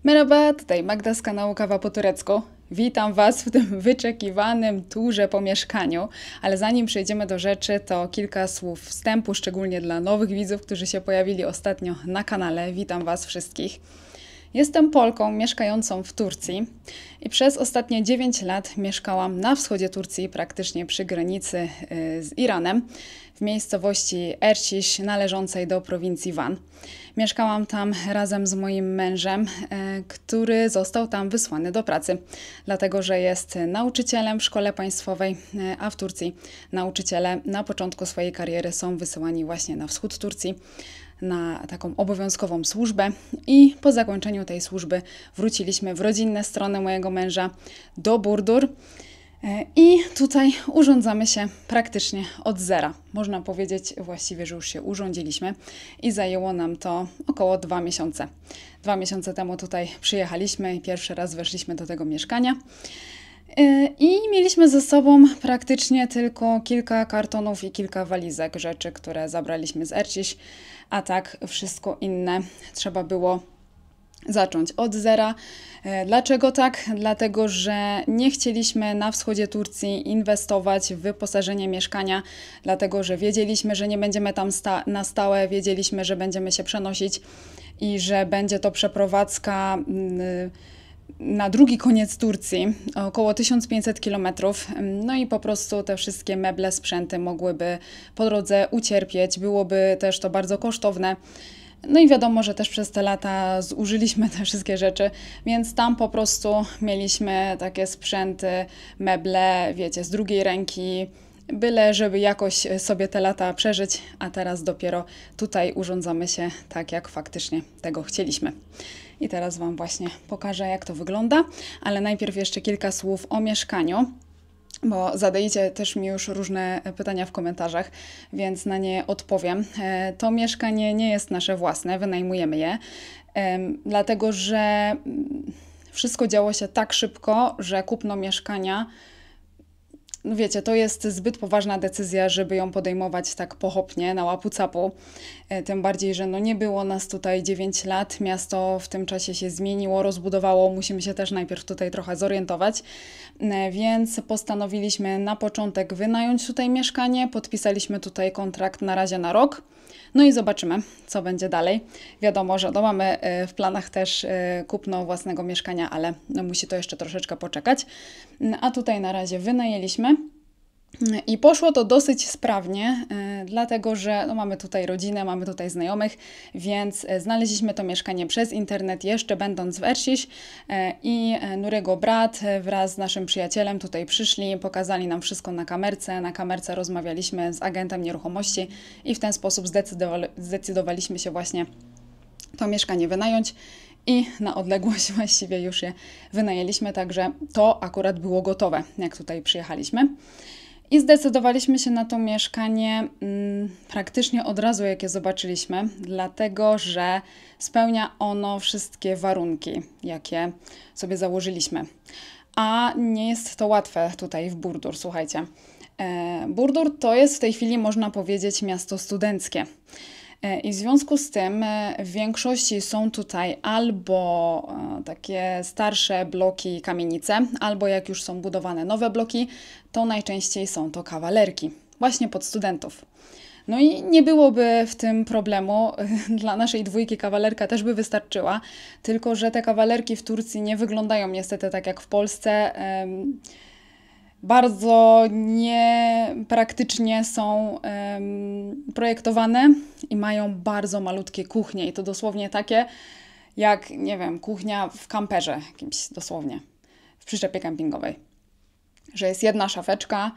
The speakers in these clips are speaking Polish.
Merhaba, tutaj Magda z kanału Kawa po turecku. Witam Was w tym wyczekiwanym turze po mieszkaniu, ale zanim przejdziemy do rzeczy, to kilka słów wstępu, szczególnie dla nowych widzów, którzy się pojawili ostatnio na kanale. Witam Was wszystkich. Jestem Polką mieszkającą w Turcji i przez ostatnie 9 lat mieszkałam na wschodzie Turcji, praktycznie przy granicy z Iranem, w miejscowości Erciş należącej do prowincji Van. Mieszkałam tam razem z moim mężem, który został tam wysłany do pracy, dlatego że jest nauczycielem w szkole państwowej, a w Turcji nauczyciele na początku swojej kariery są wysyłani właśnie na wschód Turcji, na taką obowiązkową służbę i po zakończeniu tej służby wróciliśmy w rodzinne strony mojego męża do Burdur i tutaj urządzamy się praktycznie od zera. Można powiedzieć właściwie, że już się urządziliśmy i zajęło nam to około 2 miesiące. 2 miesiące temu tutaj przyjechaliśmy i pierwszy raz weszliśmy do tego mieszkania. I mieliśmy ze sobą praktycznie tylko kilka kartonów i kilka walizek, rzeczy, które zabraliśmy z Erciş, a tak wszystko inne trzeba było zacząć od zera. Dlaczego tak? Dlatego, że nie chcieliśmy na wschodzie Turcji inwestować w wyposażenie mieszkania, dlatego, że wiedzieliśmy, że nie będziemy tam na stałe, wiedzieliśmy, że będziemy się przenosić i że będzie to przeprowadzka na drugi koniec Turcji, około 1500 km. No i po prostu te wszystkie meble, sprzęty mogłyby po drodze ucierpieć, byłoby też to bardzo kosztowne. No i wiadomo, że też przez te lata zużyliśmy te wszystkie rzeczy, więc tam po prostu mieliśmy takie sprzęty, meble, wiecie, z drugiej ręki, byle żeby jakoś sobie te lata przeżyć, a teraz dopiero tutaj urządzamy się tak, jak faktycznie tego chcieliśmy. I teraz Wam właśnie pokażę, jak to wygląda, ale najpierw jeszcze kilka słów o mieszkaniu, bo zadajecie też mi już różne pytania w komentarzach, więc na nie odpowiem. To mieszkanie nie jest nasze własne, wynajmujemy je, dlatego że wszystko działo się tak szybko, że kupno mieszkania, no wiecie, to jest zbyt poważna decyzja, żeby ją podejmować tak pochopnie, na łapu-capu. Tym bardziej, że no nie było nas tutaj 9 lat, miasto w tym czasie się zmieniło, rozbudowało, musimy się też najpierw tutaj trochę zorientować. Więc postanowiliśmy na początek wynająć tutaj mieszkanie, podpisaliśmy tutaj kontrakt na razie na rok. No i zobaczymy, co będzie dalej. Wiadomo, że mamy w planach też kupno własnego mieszkania, ale no musi to jeszcze troszeczkę poczekać. A tutaj na razie wynajęliśmy. I poszło to dosyć sprawnie, dlatego że no, mamy tutaj rodzinę, mamy tutaj znajomych, więc znaleźliśmy to mieszkanie przez internet, jeszcze będąc w Ersiś, i Nurego brat wraz z naszym przyjacielem tutaj przyszli, pokazali nam wszystko na kamerce. Na kamerce rozmawialiśmy z agentem nieruchomości i w ten sposób zdecydowaliśmy się właśnie to mieszkanie wynająć. I na odległość właściwie już je wynajęliśmy, także to akurat było gotowe, jak tutaj przyjechaliśmy. I zdecydowaliśmy się na to mieszkanie praktycznie od razu, jak je zobaczyliśmy, dlatego że spełnia ono wszystkie warunki, jakie sobie założyliśmy. A nie jest to łatwe tutaj w Burdur, słuchajcie. Burdur to jest w tej chwili, można powiedzieć, miasto studenckie. I w związku z tym w większości są tutaj albo takie starsze bloki, kamienice, albo jak już są budowane nowe bloki, to najczęściej są to kawalerki, właśnie pod studentów. No i nie byłoby w tym problemu, dla naszej dwójki kawalerka też by wystarczyła, tylko że te kawalerki w Turcji nie wyglądają niestety tak jak w Polsce. Bardzo niepraktycznie są projektowane i mają bardzo malutkie kuchnie. I to dosłownie takie, jak, nie wiem, kuchnia w kamperze jakimś dosłownie, w przyczepie kempingowej. Że jest jedna szafeczka,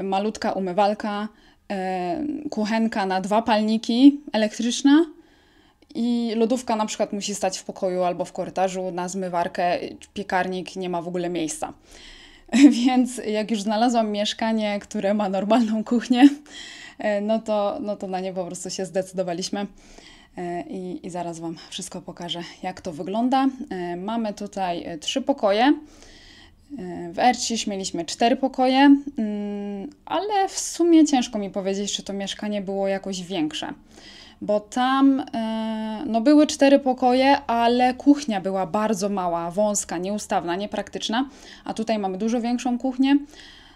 malutka umywalka, kuchenka na 2 palniki elektryczna i lodówka na przykład musi stać w pokoju albo w korytarzu, na zmywarkę, piekarnik nie ma w ogóle miejsca. Więc jak już znalazłam mieszkanie, które ma normalną kuchnię, no to na nie po prostu się zdecydowaliśmy. I zaraz Wam wszystko pokażę, jak to wygląda. Mamy tutaj 3 pokoje. W Erciś mieliśmy 4 pokoje, ale w sumie ciężko mi powiedzieć, czy to mieszkanie było jakoś większe. Bo tam no były 4 pokoje, ale kuchnia była bardzo mała, wąska, nieustawna, niepraktyczna, a tutaj mamy dużo większą kuchnię.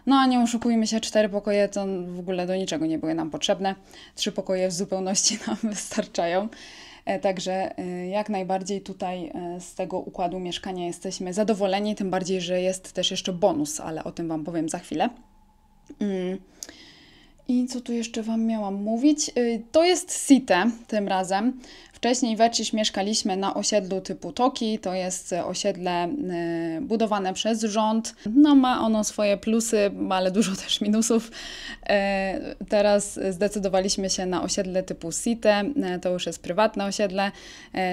No a nie oszukujmy się, 4 pokoje to w ogóle do niczego nie były nam potrzebne. 3 pokoje w zupełności nam wystarczają. Także jak najbardziej tutaj z tego układu mieszkania jesteśmy zadowoleni, tym bardziej, że jest też jeszcze bonus, ale o tym Wam powiem za chwilę. I co tu jeszcze Wam miałam mówić? To jest Site tym razem. Wcześniej w Erciś mieszkaliśmy na osiedlu typu Toki. To jest osiedle budowane przez rząd. No ma ono swoje plusy, ale dużo też minusów. Teraz zdecydowaliśmy się na osiedle typu Site. To już jest prywatne osiedle.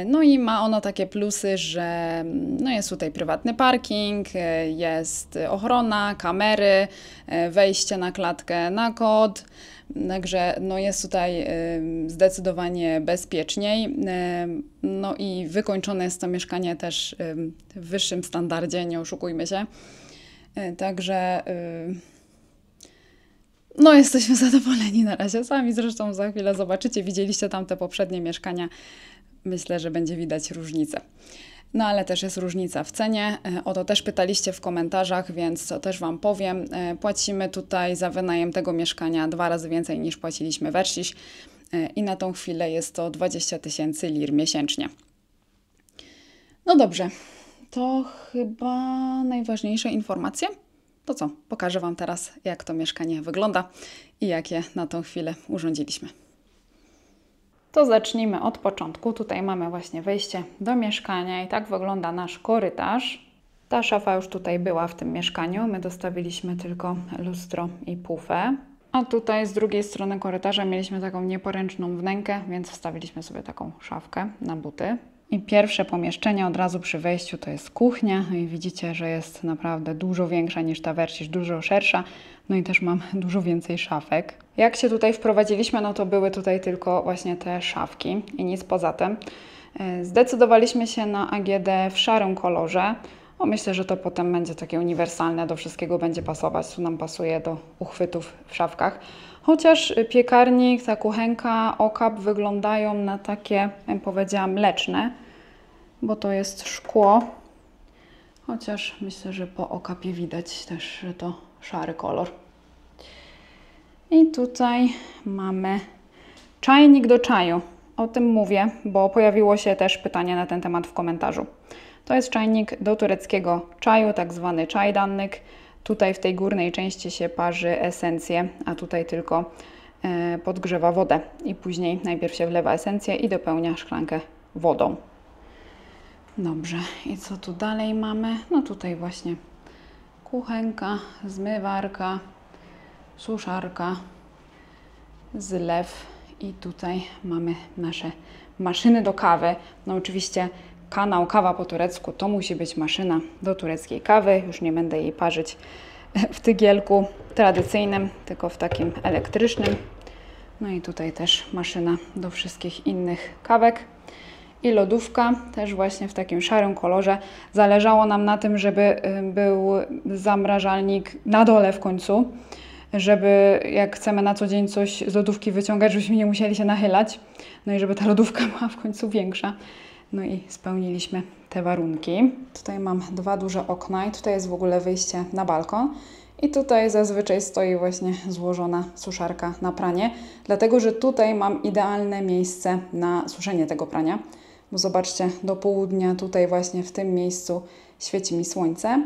No i ma ono takie plusy, że no jest tutaj prywatny parking, jest ochrona, kamery, wejście na klatkę na kod. Także no jest tutaj zdecydowanie bezpieczniej. No i wykończone jest to mieszkanie też w wyższym standardzie, nie oszukujmy się. Także no jesteśmy zadowoleni na razie. Sami zresztą za chwilę zobaczycie, widzieliście tam te poprzednie mieszkania. Myślę, że będzie widać różnicę. No ale też jest różnica w cenie. O to też pytaliście w komentarzach, więc to też Wam powiem. Płacimy tutaj za wynajem tego mieszkania 2 razy więcej niż płaciliśmy w Erciś i na tą chwilę jest to 20 000 lir miesięcznie. No dobrze, to chyba najważniejsze informacje. To co? Pokażę Wam teraz, jak to mieszkanie wygląda i jak je na tą chwilę urządziliśmy. To zacznijmy od początku. Tutaj mamy właśnie wejście do mieszkania i tak wygląda nasz korytarz. Ta szafa już tutaj była w tym mieszkaniu. My dostawiliśmy tylko lustro i pufę. A tutaj z drugiej strony korytarza mieliśmy taką nieporęczną wnękę, więc wstawiliśmy sobie taką szafkę na buty. I pierwsze pomieszczenie od razu przy wejściu to jest kuchnia. No i widzicie, że jest naprawdę dużo większa niż ta Erciś, dużo szersza. No i też mam dużo więcej szafek. Jak się tutaj wprowadziliśmy, no to były tutaj tylko właśnie te szafki i nic poza tym. Zdecydowaliśmy się na AGD w szarym kolorze. O, myślę, że to potem będzie takie uniwersalne, do wszystkiego będzie pasować. Tu nam pasuje do uchwytów w szafkach. Chociaż piekarnik, ta kuchenka, okap wyglądają na takie, bym powiedziała, mleczne, bo to jest szkło. Chociaż myślę, że po okapie widać też, że to szary kolor. I tutaj mamy czajnik do czaju. O tym mówię, bo pojawiło się też pytanie na ten temat w komentarzu. To jest czajnik do tureckiego czaju, tak zwany czajdannyk. Tutaj w tej górnej części się parzy esencję, a tutaj tylko podgrzewa wodę i później najpierw się wlewa esencję i dopełnia szklankę wodą. Dobrze, i co tu dalej mamy? No tutaj właśnie kuchenka, zmywarka, suszarka, zlew i tutaj mamy nasze maszyny do kawy. No oczywiście kanał Kawa po turecku to musi być maszyna do tureckiej kawy. Już nie będę jej parzyć w tygielku tradycyjnym, tylko w takim elektrycznym. No i tutaj też maszyna do wszystkich innych kawek. I lodówka też właśnie w takim szarym kolorze. Zależało nam na tym, żeby był zamrażalnik na dole w końcu, żeby jak chcemy na co dzień coś z lodówki wyciągać, żebyśmy nie musieli się nachylać. No i żeby ta lodówka była w końcu większa. No i spełniliśmy te warunki. Tutaj mam 2 duże okna i tutaj jest w ogóle wyjście na balkon. I tutaj zazwyczaj stoi właśnie złożona suszarka na pranie, dlatego że tutaj mam idealne miejsce na suszenie tego prania. Bo zobaczcie, do południa tutaj właśnie w tym miejscu świeci mi słońce,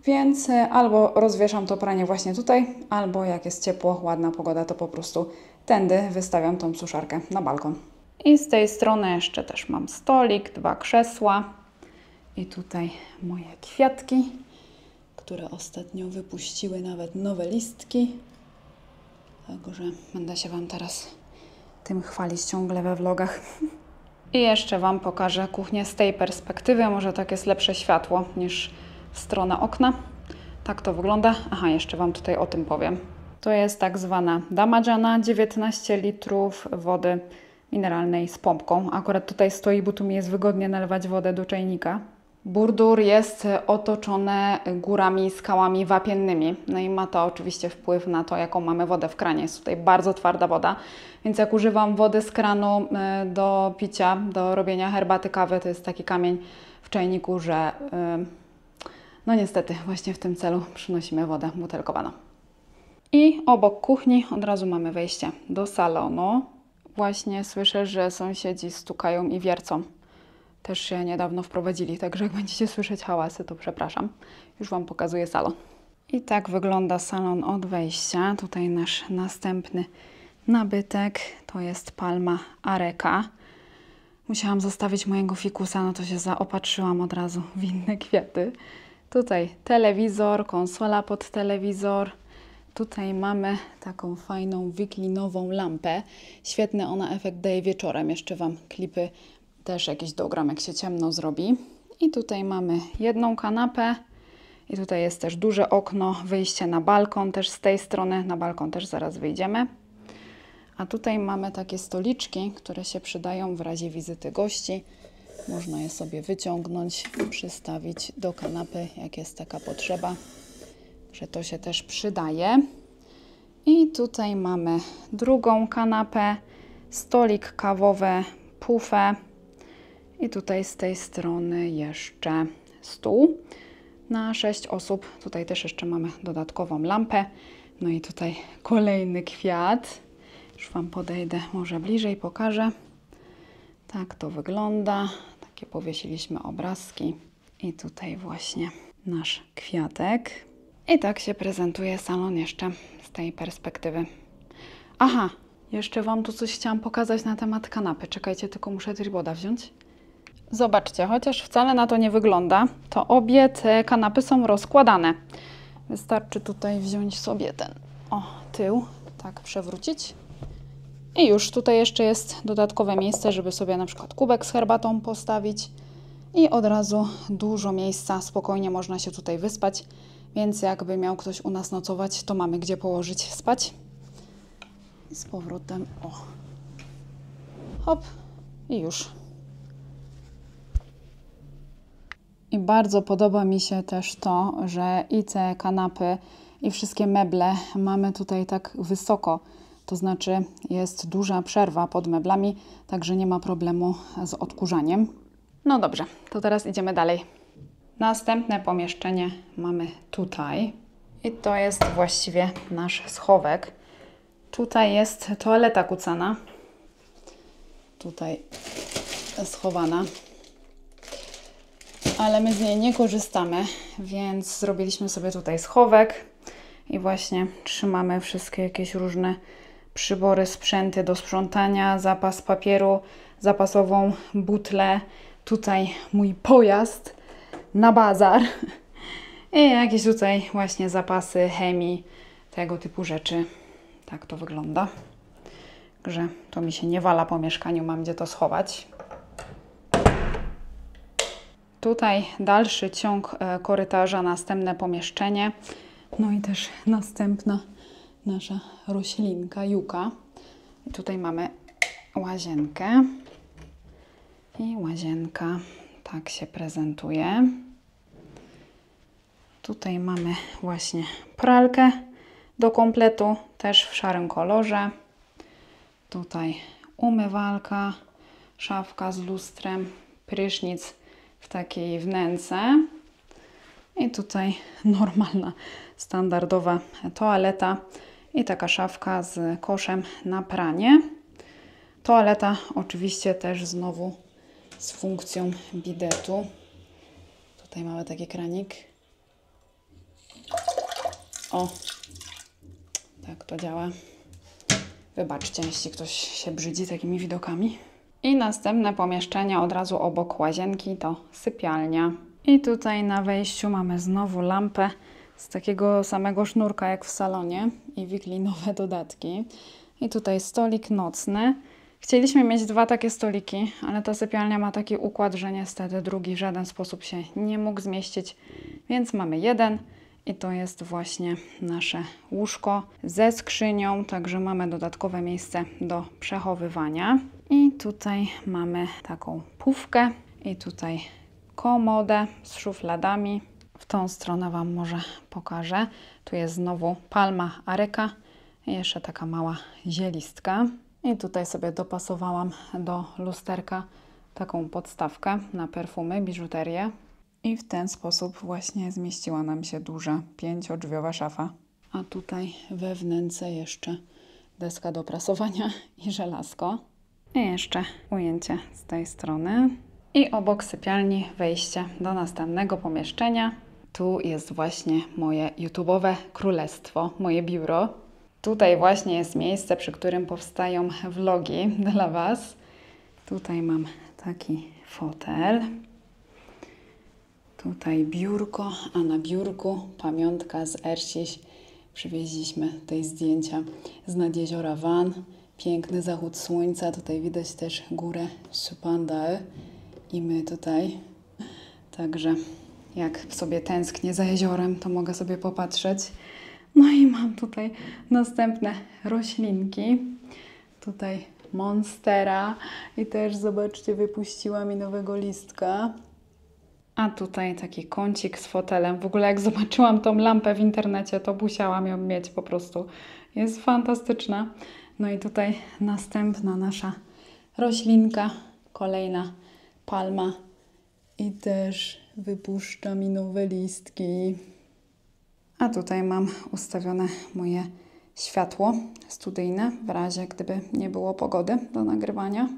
więc albo rozwieszam to pranie właśnie tutaj, albo jak jest ciepło, ładna pogoda, to po prostu tędy wystawiam tą suszarkę na balkon. I z tej strony jeszcze też mam stolik, 2 krzesła i tutaj moje kwiatki, które ostatnio wypuściły nawet nowe listki. Także będę się Wam teraz tym chwalić ciągle we vlogach. I jeszcze Wam pokażę kuchnię z tej perspektywy. Może tak jest lepsze światło niż w stronę okna. Tak to wygląda. Aha, jeszcze Wam tutaj o tym powiem. To jest tak zwana damagiana, 19 litrów wody mineralnej z pompką. Akurat tutaj stoi, bo tu mi jest wygodnie nalewać wodę do czajnika. Burdur jest otoczony górami, skałami wapiennymi. No i ma to oczywiście wpływ na to, jaką mamy wodę w kranie. Jest tutaj bardzo twarda woda, więc jak używam wody z kranu do picia, do robienia herbaty, kawy, to jest taki kamień w czajniku, że no niestety właśnie w tym celu przynosimy wodę butelkowaną. I obok kuchni od razu mamy wejście do salonu. Właśnie słyszę, że sąsiedzi stukają i wiercą. Też się niedawno wprowadzili, także jak będziecie słyszeć hałasy, to przepraszam. Już Wam pokazuję salon. I tak wygląda salon od wejścia. Tutaj nasz następny nabytek to jest palma Areka. Musiałam zostawić mojego fikusa, no to się zaopatrzyłam od razu w inne kwiaty. Tutaj telewizor, konsola pod telewizor. Tutaj mamy taką fajną wiklinową lampę. Świetny ona efekt daje wieczorem. Jeszcze Wam klipy też jakiś dogram, jak się ciemno zrobi. I tutaj mamy jedną kanapę. I tutaj jest też duże okno, wyjście na balkon też z tej strony. Na balkon też zaraz wyjdziemy. A tutaj mamy takie stoliczki, które się przydają w razie wizyty gości. Można je sobie wyciągnąć, przystawić do kanapy, jak jest taka potrzeba. Że to się też przydaje. I tutaj mamy drugą kanapę, stolik kawowy, pufę. I tutaj z tej strony jeszcze stół na 6 osób. Tutaj też jeszcze mamy dodatkową lampę. No i tutaj kolejny kwiat. Już Wam podejdę może bliżej, pokażę. Tak to wygląda. Takie powiesiliśmy obrazki. I tutaj właśnie nasz kwiatek. I tak się prezentuje salon jeszcze z tej perspektywy. Aha, jeszcze Wam tu coś chciałam pokazać na temat kanapy. Czekajcie, tylko muszę tripoda wziąć. Zobaczcie, chociaż wcale na to nie wygląda, to obie te kanapy są rozkładane. Wystarczy tutaj wziąć sobie ten tył, tak przewrócić. I już tutaj jeszcze jest dodatkowe miejsce, żeby sobie na przykład kubek z herbatą postawić. I od razu dużo miejsca, spokojnie można się tutaj wyspać. Więc jakby miał ktoś u nas nocować, to mamy gdzie położyć spać. I z powrotem, hop, i już. I bardzo podoba mi się też to, że i te kanapy, i wszystkie meble mamy tutaj tak wysoko. To znaczy jest duża przerwa pod meblami, także nie ma problemu z odkurzaniem. No dobrze, to teraz idziemy dalej. Następne pomieszczenie mamy tutaj. I to jest właściwie nasz schowek. Tutaj jest toaleta kucana. Tutaj schowana. ale my z niej nie korzystamy, więc zrobiliśmy sobie tutaj schowek i właśnie trzymamy wszystkie jakieś różne przybory, sprzęty do sprzątania, zapas papieru, zapasową butlę, tutaj mój pojazd na bazar i jakieś tutaj właśnie zapasy chemii, tego typu rzeczy. Tak to wygląda. Także to mi się nie wala po mieszkaniu, mam gdzie to schować. Tutaj dalszy ciąg korytarza, następne pomieszczenie. No i też następna nasza roślinka, juka. I tutaj mamy łazienkę. I łazienka tak się prezentuje. Tutaj mamy właśnie pralkę do kompletu, też w szarym kolorze. Tutaj umywalka, szafka z lustrem, prysznic w takiej wnęce. I tutaj normalna, standardowa toaleta i taka szafka z koszem na pranie. Toaleta oczywiście też znowu z funkcją bidetu. Tutaj mamy taki kranik. O, tak to działa. Wybaczcie, jeśli ktoś się brzydzi takimi widokami. I następne pomieszczenie od razu obok łazienki to sypialnia. I tutaj na wejściu mamy znowu lampę z takiego samego sznurka jak w salonie i wiklinowe dodatki. I tutaj stolik nocny. Chcieliśmy mieć dwa takie stoliki, ale ta sypialnia ma taki układ, że niestety drugi w żaden sposób się nie mógł zmieścić, więc mamy jeden. I to jest właśnie nasze łóżko ze skrzynią, także mamy dodatkowe miejsce do przechowywania. I tutaj mamy taką pufkę i tutaj komodę z szufladami. W tą stronę Wam może pokażę. Tu jest znowu palma aryka i jeszcze taka mała zielistka. I tutaj sobie dopasowałam do lusterka taką podstawkę na perfumy, biżuterię. I w ten sposób właśnie zmieściła nam się duża 5-drzwiowa szafa. A tutaj we wnęce jeszcze deska do prasowania i żelazko. I jeszcze ujęcie z tej strony. I obok sypialni wejście do następnego pomieszczenia. Tu jest właśnie moje YouTube'owe królestwo, moje biuro. Tutaj właśnie jest miejsce, przy którym powstają vlogi dla Was. Tutaj mam taki fotel. Tutaj biurko, a na biurku pamiątka z Erciś. Przywieźliśmy tutaj zdjęcia z nad jeziora Van. Piękny zachód słońca. Tutaj widać też górę Supandal i my tutaj. Także jak sobie tęsknię za jeziorem, to mogę sobie popatrzeć. No i mam tutaj następne roślinki. Tutaj monstera i też zobaczcie, wypuściła mi nowego listka. A tutaj taki kącik z fotelem. W ogóle jak zobaczyłam tą lampę w internecie, to musiałam ją mieć po prostu. Jest fantastyczna. No i tutaj następna nasza roślinka, kolejna palma i też wypuszcza mi nowe listki. A tutaj mam ustawione moje światło studyjne, w razie gdyby nie było pogody do nagrywania.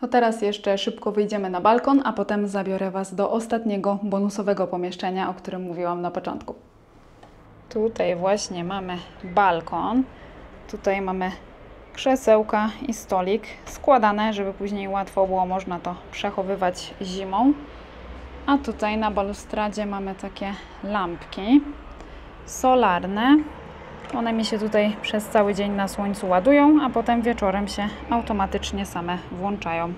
To teraz jeszcze szybko wyjdziemy na balkon, a potem zabiorę Was do ostatniego bonusowego pomieszczenia, o którym mówiłam na początku. Tutaj właśnie mamy balkon. Tutaj mamy krzesełka i stolik składane, żeby później łatwo było można to przechowywać zimą. A tutaj na balustradzie mamy takie lampki solarne. One mi się tutaj przez cały dzień na słońcu ładują, a potem wieczorem się automatycznie same włączają.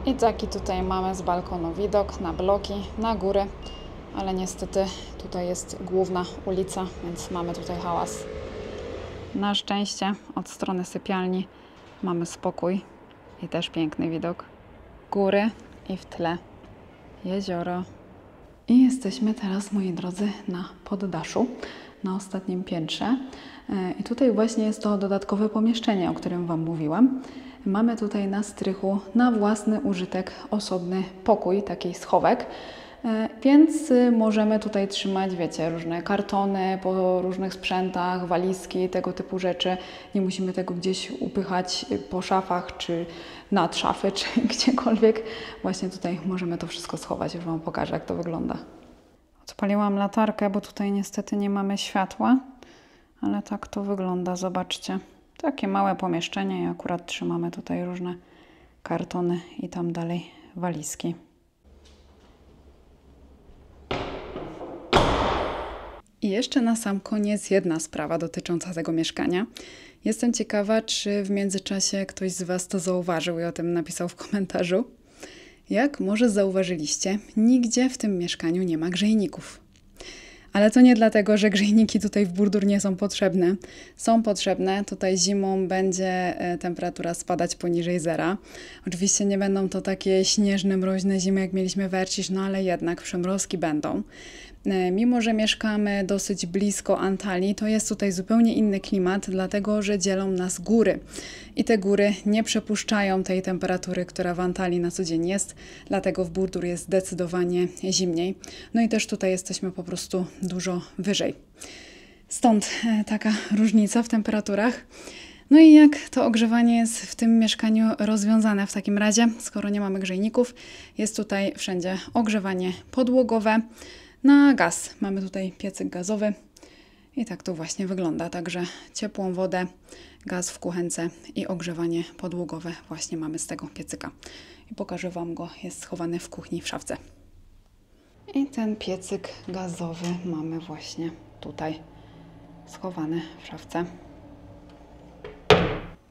I taki tutaj mamy z balkonu widok na bloki, na góry, ale niestety tutaj jest główna ulica, więc mamy tutaj hałas. Na szczęście od strony sypialni mamy spokój i też piękny widok. Góry i w tle jezioro. I jesteśmy teraz, moi drodzy, na poddaszu, na ostatnim piętrze. I tutaj właśnie jest to dodatkowe pomieszczenie, o którym Wam mówiłam. Mamy tutaj na strychu na własny użytek osobny pokój, taki schowek. Więc możemy tutaj trzymać, wiecie, różne kartony po różnych sprzętach, walizki, tego typu rzeczy. Nie musimy tego gdzieś upychać po szafach, czy nad szafy, czy gdziekolwiek. Właśnie tutaj możemy to wszystko schować. Już Wam pokażę, jak to wygląda. Odpaliłam latarkę, bo tutaj niestety nie mamy światła, ale tak to wygląda, zobaczcie. Takie małe pomieszczenie i akurat trzymamy tutaj różne kartony i tam dalej walizki. I jeszcze na sam koniec jedna sprawa dotycząca tego mieszkania. Jestem ciekawa, czy w międzyczasie ktoś z Was to zauważył i o tym napisał w komentarzu. Jak może zauważyliście, nigdzie w tym mieszkaniu nie ma grzejników. Ale to nie dlatego, że grzejniki tutaj w Burdur nie są potrzebne. Są potrzebne. Tutaj zimą będzie temperatura spadać poniżej zera. Oczywiście nie będą to takie śnieżne, mroźne zimy, jak mieliśmy w Ercisz, no ale jednak przymrozki będą. Mimo że mieszkamy dosyć blisko Antalii, to jest tutaj zupełnie inny klimat, dlatego że dzielą nas góry. I te góry nie przepuszczają tej temperatury, która w Antalii na co dzień jest, dlatego w Burdur jest zdecydowanie zimniej. No i też tutaj jesteśmy po prostu dużo wyżej. Stąd taka różnica w temperaturach. No i jak to ogrzewanie jest w tym mieszkaniu rozwiązane w takim razie, skoro nie mamy grzejników, jest tutaj wszędzie ogrzewanie podłogowe. Na gaz. Mamy tutaj piecyk gazowy i tak to właśnie wygląda. Także ciepłą wodę, gaz w kuchence i ogrzewanie podłogowe właśnie mamy z tego piecyka. I pokażę Wam go, jest schowany w kuchni w szafce. I ten piecyk gazowy mamy właśnie tutaj schowany w szafce.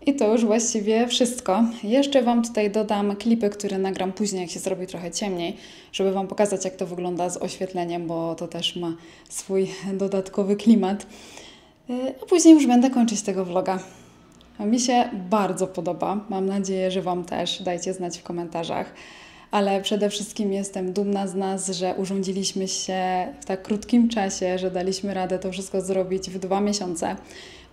I to już właściwie wszystko. Jeszcze Wam tutaj dodam klipy, które nagram później, jak się zrobi trochę ciemniej, żeby Wam pokazać, jak to wygląda z oświetleniem, bo to też ma swój dodatkowy klimat. A później już będę kończyć tego vloga. Mi się bardzo podoba. Mam nadzieję, że Wam też. Dajcie znać w komentarzach. Ale przede wszystkim jestem dumna z nas, że urządziliśmy się w tak krótkim czasie, że daliśmy radę to wszystko zrobić w 2 miesiące.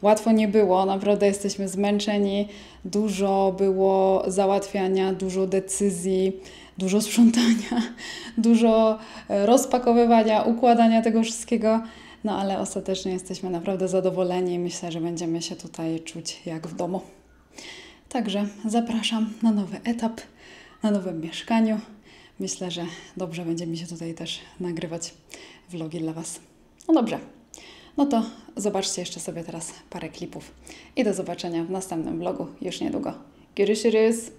Łatwo nie było, naprawdę jesteśmy zmęczeni, dużo było załatwiania, dużo decyzji, dużo sprzątania, dużo rozpakowywania, układania tego wszystkiego, no ale ostatecznie jesteśmy naprawdę zadowoleni i myślę, że będziemy się tutaj czuć jak w domu. Także zapraszam na nowy etap, na nowym mieszkaniu. Myślę, że dobrze będzie mi się tutaj też nagrywać vlogi dla Was. No dobrze. No to zobaczcie jeszcze sobie teraz parę klipów i do zobaczenia w następnym vlogu już niedługo. Görüşürüz!